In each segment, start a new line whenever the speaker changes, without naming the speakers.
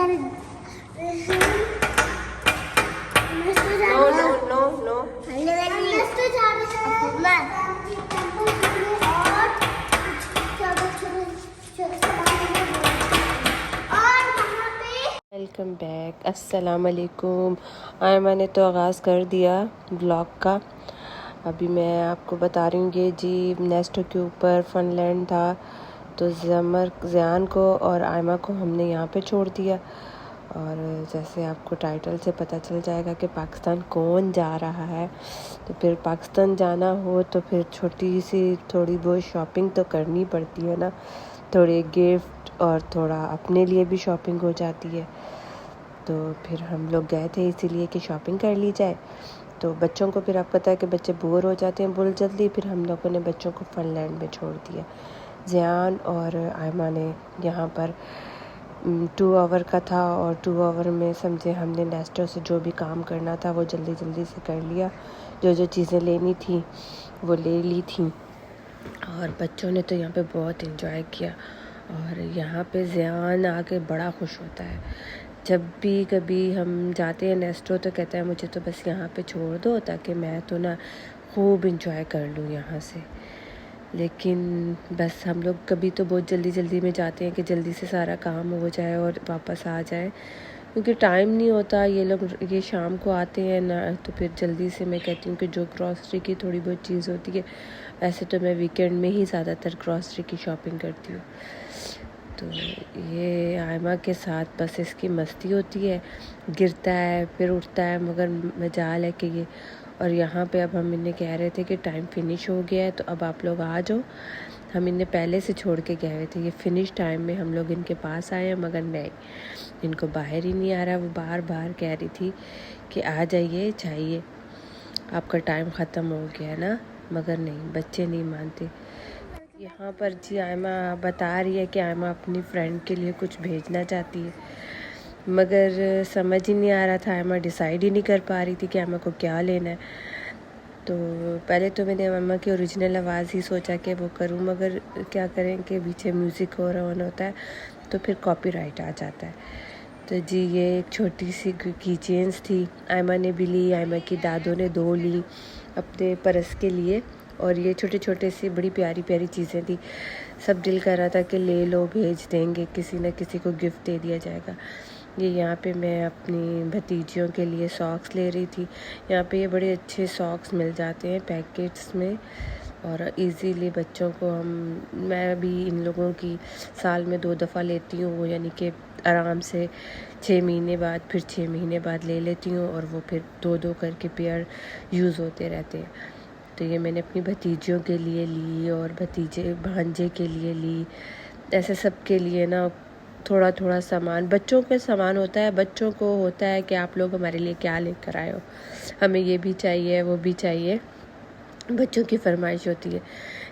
Welcome back. अस्सलाम वालेकुम। आयमा ने तो आगाज़ कर दिया ब्लॉग का। अभी मैं आपको बता रही हूँ, ये जी नेस्टो के ऊपर फनलैंड था, तो ज़ियान को और आयमा को हमने यहाँ पे छोड़ दिया। और जैसे आपको टाइटल से पता चल जाएगा कि पाकिस्तान कौन जा रहा है, तो फिर पाकिस्तान जाना हो तो फिर छोटी सी थोड़ी बहुत शॉपिंग तो करनी पड़ती है ना, थोड़े गिफ्ट और थोड़ा अपने लिए भी शॉपिंग हो जाती है। तो फिर हम लोग गए थे इसीलिए कि शॉपिंग कर ली जाए। तो बच्चों को फिर आप पता है कि बच्चे बोर हो जाते हैं बहुत जल्दी, फिर हम लोगों ने बच्चों को फनलैंड में छोड़ दिया। ज़ियान और आयमा ने यहाँ पर 2 आवर का था, और 2 आवर में समझे हमने नेस्टो से जो भी काम करना था वो जल्दी जल्दी से कर लिया। जो जो चीज़ें लेनी थी वो ले ली थी, और बच्चों ने तो यहाँ पे बहुत एंजॉय किया। और यहाँ पे ज़ियान आके बड़ा खुश होता है। जब भी कभी हम जाते हैं नेस्टो तो कहता है मुझे तो बस यहाँ पे छोड़ दो, ताकि मैं तो ना खूब इंजॉय कर लूँ यहाँ से। लेकिन बस हम लोग कभी तो बहुत जल्दी जल्दी में जाते हैं कि जल्दी से सारा काम हो जाए और वापस आ जाए, क्योंकि टाइम नहीं होता। ये लोग ये शाम को आते हैं ना, तो फिर जल्दी से मैं कहती हूँ कि जो ग्रॉसरी की थोड़ी बहुत चीज़ होती है, वैसे तो मैं वीकेंड में ही ज़्यादातर ग्रॉसरी की शॉपिंग करती हूँ। तो ये आयमा के साथ बस इसकी मस्ती होती है, गिरता है फिर उठता है, मगर मजाल है कि ये। और यहाँ पे अब हम इन्हें कह रहे थे कि टाइम फिनिश हो गया है, तो अब आप लोग आ जाओ। हम इन्हें पहले से छोड़ के गए हुए थे, ये फिनिश टाइम में हम लोग इनके पास आए हैं, मगर नहीं, इनको बाहर ही नहीं आ रहा। वो बार बार कह रही थी कि आ जाइए, चाहिए, आपका टाइम ख़त्म हो गया है ना, मगर नहीं, बच्चे नहीं मानते। यहाँ पर जी आयमा बता रही है कि आयमा अपनी फ्रेंड के लिए कुछ भेजना चाहती है, मगर समझ ही नहीं आ रहा था। आयमा डिसाइड ही नहीं कर पा रही थी कि आयमा को क्या लेना है। तो पहले तो मैंने आयमा की ओरिजिनल आवाज़ ही सोचा कि वो करूँ, मगर क्या करें कि पीछे म्यूज़िक हो रहा होता है तो फिर कॉपीराइट आ जाता है। तो जी ये एक छोटी सी की चेन्स थी, आयमा ने भी ली, आयमा की दादों ने 2 ली अपने पर्स के लिए। और ये छोटे छोटे सी बड़ी प्यारी प्यारी चीज़ें थी। सब दिल कर रहा था कि ले लो, भेज देंगे, किसी न किसी को गिफ्ट दे दिया जाएगा। ये यहाँ पे मैं अपनी भतीजियों के लिए सॉक्स ले रही थी। यहाँ पे ये बड़े अच्छे सॉक्स मिल जाते हैं पैकेट्स में, और इजीली बच्चों को मैं भी इन लोगों की साल में 2 दफ़ा लेती हूँ, वो यानी कि आराम से 6 महीने बाद, फिर 6 महीने बाद ले लेती हूँ, और वो फिर 2-2 करके पेयर यूज़ होते रहते हैं। तो ये मैंने अपनी भतीजियों के लिए ली और भतीजे भांजे के लिए ली। ऐसे सब के लिए ना थोड़ा थोड़ा सामान, बच्चों का सामान होता है, बच्चों को होता है कि आप लोग हमारे लिए क्या लेकर आए हो, हमें ये भी चाहिए वो भी चाहिए, बच्चों की फरमाइश होती है।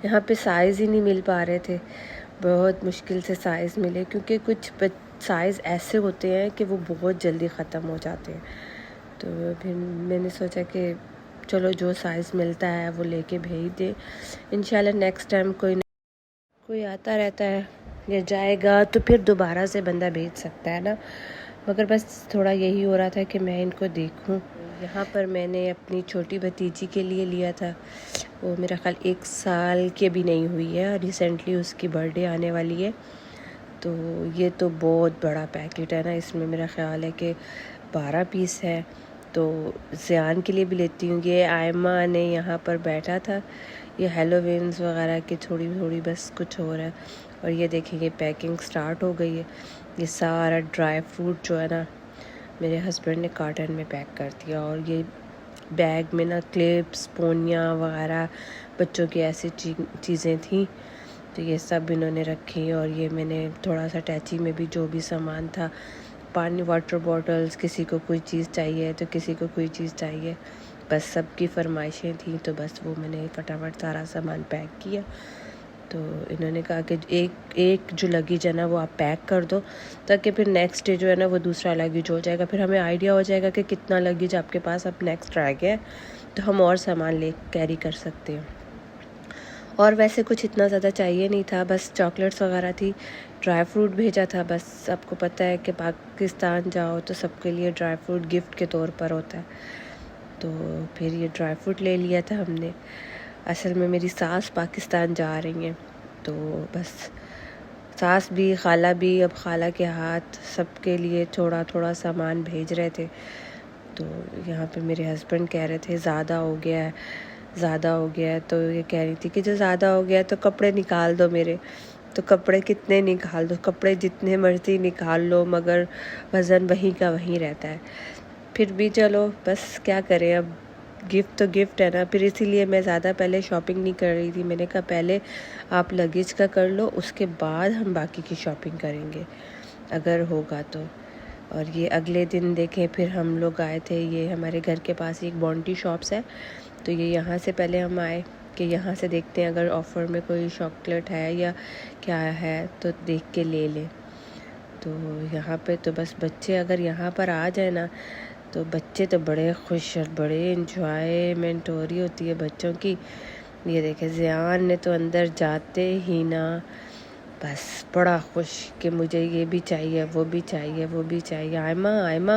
यहाँ पे साइज़ ही नहीं मिल पा रहे थे, बहुत मुश्किल से साइज़ मिले, क्योंकि कुछ साइज़ ऐसे होते हैं कि वो बहुत जल्दी ख़त्म हो जाते हैं। तो फिर मैंने सोचा कि चलो जो साइज़ मिलता है वो लेके भेज दे। इंशाल्लाह नेक्स्ट टाइम कोई आता रहता है या जाएगा तो फिर दोबारा से बंदा भेज सकता है ना, मगर बस थोड़ा यही हो रहा था कि मैं इनको देखूं। यहाँ पर मैंने अपनी छोटी भतीजी के लिए लिया था, वो मेरा ख्याल 1 साल की भी नहीं हुई है, रिसेंटली उसकी बर्थडे आने वाली है। तो ये तो बहुत बड़ा पैकेट है ना, इसमें मेरा ख्याल है कि 12 पीस है। तो ज़ियान के लिए भी लेती हूँ। ये आयमा ने यहाँ पर बैठा था, ये हेलोविन्स वगैरह की थोड़ी थोड़ी बस कुछ हो रहा है। और ये देखेंगे पैकिंग स्टार्ट हो गई है। ये सारा ड्राई फ्रूट जो है ना, मेरे हस्बैंड ने कार्टन में पैक कर दिया, और ये बैग में ना क्लिप्स, पोनियाँ वगैरह बच्चों की ऐसी चीज़ें थी, तो ये सब इन्होंने रखी। और ये मैंने थोड़ा सा टैची में भी जो भी सामान था, पानी, वाटर बॉटल्स, किसी को कोई चीज़ चाहिए तो किसी को कोई चीज़ चाहिए, बस सबकी फरमाइशें थी, तो बस वो मैंने फटाफट सारा सामान पैक किया। तो इन्होंने कहा कि एक जो लगेज है ना वो आप पैक कर दो, ताकि फिर नेक्स्ट डे जो है ना वो दूसरा लगेज हो जाएगा, फिर हमें आइडिया हो जाएगा कि कितना लगेज आपके पास अब नेक्स्ट रह गया है, तो हम और सामान ले कैरी कर सकते हैं। और वैसे कुछ इतना ज़्यादा चाहिए नहीं था, बस चॉकलेट्स वगैरह थी, ड्राई फ्रूट भेजा था बस। आपको पता है कि पाकिस्तान जाओ तो सबके लिए ड्राई फ्रूट गिफ्ट के तौर पर होता है, तो फिर ये ड्राई फ्रूट ले लिया था हमने। असल में मेरी सास पाकिस्तान जा रही हैं, तो बस सास भी खाला भी, अब खाला के हाथ सबके लिए थोड़ा थोड़ा सामान भेज रहे थे। तो यहाँ पे मेरे हस्बैंड कह रहे थे ज़्यादा हो गया है, ज़्यादा हो गया है। तो ये कह रही थी कि जो ज़्यादा हो गया है तो कपड़े निकाल दो मेरे। तो कपड़े कितने निकाल दो, कपड़े जितने मर्ज़ी निकाल लो, मगर वज़न वहीं का वहीं रहता है। फिर भी चलो बस क्या करें, अब गिफ्ट तो गिफ्ट है ना। फिर इसीलिए मैं ज़्यादा पहले शॉपिंग नहीं कर रही थी। मैंने कहा पहले आप लगेज का कर लो, उसके बाद हम बाकी की शॉपिंग करेंगे अगर होगा तो। और ये अगले दिन देखें फिर हम लोग आए थे, ये हमारे घर के पास एक बॉन्टी शॉप्स है, तो ये यहाँ से पहले हम आए कि यहाँ से देखते हैं अगर ऑफ़र में कोई चॉकलेट है या क्या है तो देख के ले लें। तो यहाँ पे तो बस बच्चे अगर यहाँ पर आ जाए ना तो बच्चे तो बड़े खुश और बड़े इंजॉयमेंट हो रही होती है बच्चों की। ये देखे ज़ियान ने तो अंदर जाते ही ना बस बड़ा खुश कि मुझे ये भी चाहिए, वो भी चाहिए, वो भी चाहिए। आयमा आयमा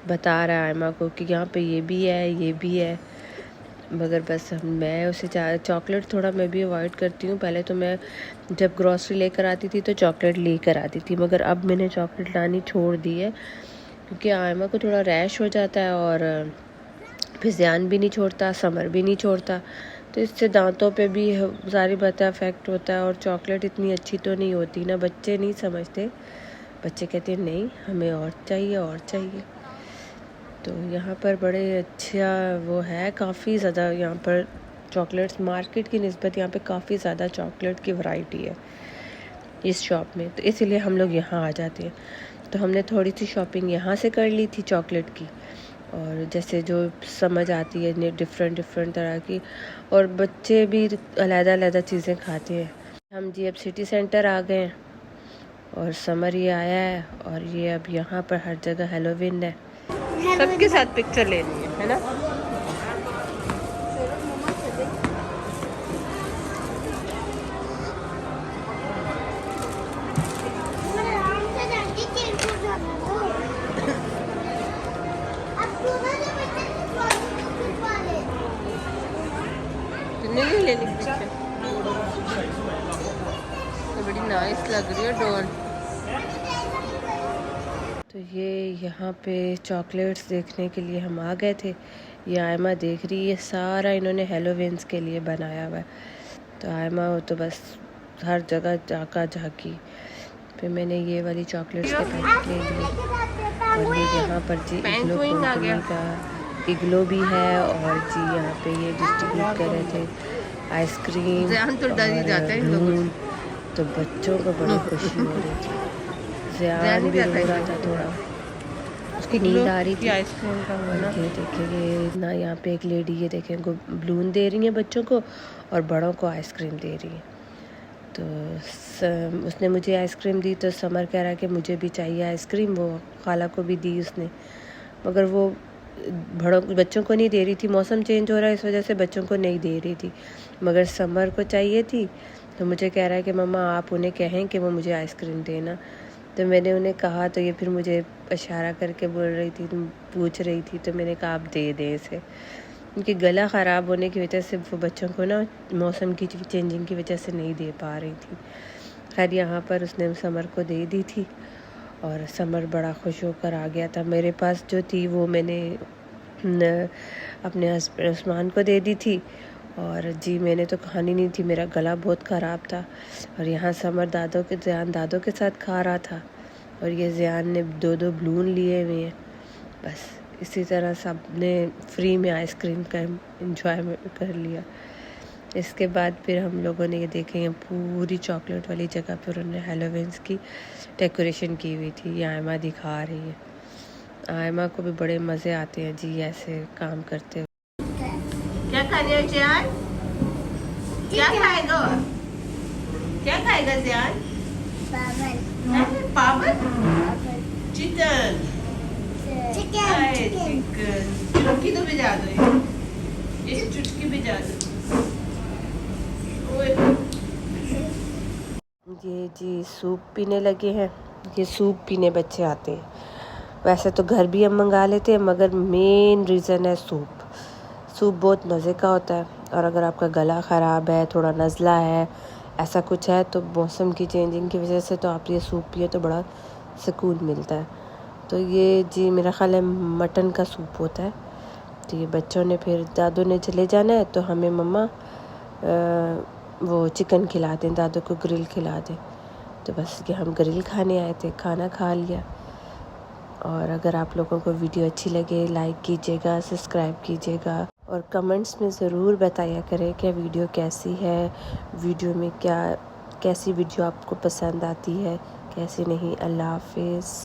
बता रहा है आयमा को कि यहाँ पे ये भी है, ये भी है। मगर बस मैं उसे चॉकलेट थोड़ा मैं भी अवॉइड करती हूँ। पहले तो मैं जब ग्रॉसरी लेकर आती थी तो चॉकलेट लेकर आती थी, मगर अब मैंने चॉकलेट लानी छोड़ दी है क्योंकि आयमा को थोड़ा रैश हो जाता है और फिर ज़ियान भी नहीं छोड़ता, समर भी नहीं छोड़ता, तो इससे दांतों पे भी सारी बातें अफेक्ट होता है। और चॉकलेट इतनी अच्छी तो नहीं होती ना, बच्चे नहीं समझते, बच्चे कहते हैं नहीं हमें और चाहिए और चाहिए। तो यहाँ पर बड़े अच्छा वो है, काफ़ी ज़्यादा यहाँ पर चॉकलेट्स मार्केट की निस्बत यहाँ पे काफ़ी ज़्यादा चॉकलेट की वैरायटी है इस शॉप में, तो इसीलिए हम लोग यहाँ आ जाते हैं। तो हमने थोड़ी सी शॉपिंग यहाँ से कर ली थी चॉकलेट की, और जैसे जो समझ आती है डिफरेंट तरह की, और बच्चे भी अलग-अलग चीज़ें खाते हैं। हम जी अब सिटी सेंटर आ गए हैं और समर ये आया है और ये अब यहाँ पर हर जगह हेलोविन है, सबके साथ पिक्चर लेनी है ना। नहीं लेनी पिक्चर तो बड़ी नाइस लग रही है डॉल। तो ये यहाँ पे चॉकलेट्स देखने के लिए हम आ गए थे। ये आयमा देख रही है, सारा इन्होंने हेलोविन्स के लिए बनाया हुआ है। तो आयमा हो तो बस हर जगह जाका झाकी। फिर मैंने ये वाली चॉकलेट्स के पैकेट ले लिए और ये यहाँ पर जी इग्लो कंपनी का इग्लो भी है, और जी यहाँ पे ये डिस्ट्रीब्यूट कर रहे थे आइसक्रीम तो बलून। तो बच्चों को बड़ी खुशी हो रही थी, ज़ियान भी रो रहा था थोड़ा, उसकी नींद आ रही थी आइसक्रीम का। और ये देखेंगे ना यहाँ पे एक लेडी ये देखें बलून दे रही है बच्चों को और बड़ों को आइसक्रीम दे रही है। तो उसने मुझे आइसक्रीम दी तो समर कह रहा है कि मुझे भी चाहिए आइसक्रीम, वो खाला को भी दी उसने, मगर वो बच्चों को नहीं दे रही थी। मौसम चेंज हो रहा है इस वजह से बच्चों को नहीं दे रही थी, मगर समर को चाहिए थी। तो मुझे कह रहा है कि मम्मा आप उन्हें कहें कि वो मुझे आइसक्रीम देना। तो मैंने उन्हें कहा तो ये फिर मुझे इशारा करके बोल रही थी, पूछ रही थी, तो मैंने कहा आप दे दें इसे। उनकी गला ख़राब होने की वजह से वो बच्चों को ना मौसम की चेंजिंग की वजह से नहीं दे पा रही थी। खैर यहाँ पर उसने समर को दे दी थी और समर बड़ा खुश होकर आ गया था। मेरे पास जो थी वो मैंने अपने हस्बैंड उस्मान को दे दी थी, और जी मैंने तो खानी नहीं थी, मेरा गला बहुत ख़राब था। और यहाँ समर ज़ियान दादों के साथ खा रहा था, और ये ज़ियान ने 2 बलून लिए हुए हैं। बस इसी तरह सब ने फ्री में आइसक्रीम का इंजॉयमेंट कर लिया। इसके बाद फिर हम लोगों ने ये देखे पूरी चॉकलेट वाली जगह पर उन्होंने हेलोविन्स की डेकोरेशन की हुई थी। ये आयमा दिखा रही है, आयमा को भी बड़े मज़े आते हैं जी ऐसे काम करते हुए। क्या खाने ज़ियान? क्या खाएगा? क्या खाएगा ज़ियान? पापड़? चिकन। चिकन। चुटकी तो भिजा दो, ये चुटकी भिजा दो। ये जी सूप पीने लगे हैं। ये सूप पीने बच्चे आते हैं। वैसे तो घर भी हम मंगा लेते हैं, मगर मेन रीज़न है सूप। सूप बहुत मज़े का होता है, और अगर आपका गला ख़राब है, थोड़ा नज़ला है, ऐसा कुछ है, तो मौसम की चेंजिंग की वजह से तो आप ये सूप पिए तो बड़ा सुकून मिलता है। तो ये जी मेरा ख़्याल है मटन का सूप होता है। तो ये बच्चों ने, फिर दादू ने चले जाना है, तो हमें मम्मा वो चिकन खिला दें, दादू को ग्रिल खिला दें। तो बस ये हम ग्रिल खाने आए थे, खाना खा लिया। और अगर आप लोगों को वीडियो अच्छी लगे, लाइक कीजिएगा, सब्सक्राइब कीजिएगा, और कमेंट्स में ज़रूर बताया करें कि वीडियो कैसी है, वीडियो में कैसी वीडियो आपको पसंद आती है, कैसी नहीं। अल्लाह हाफिज़।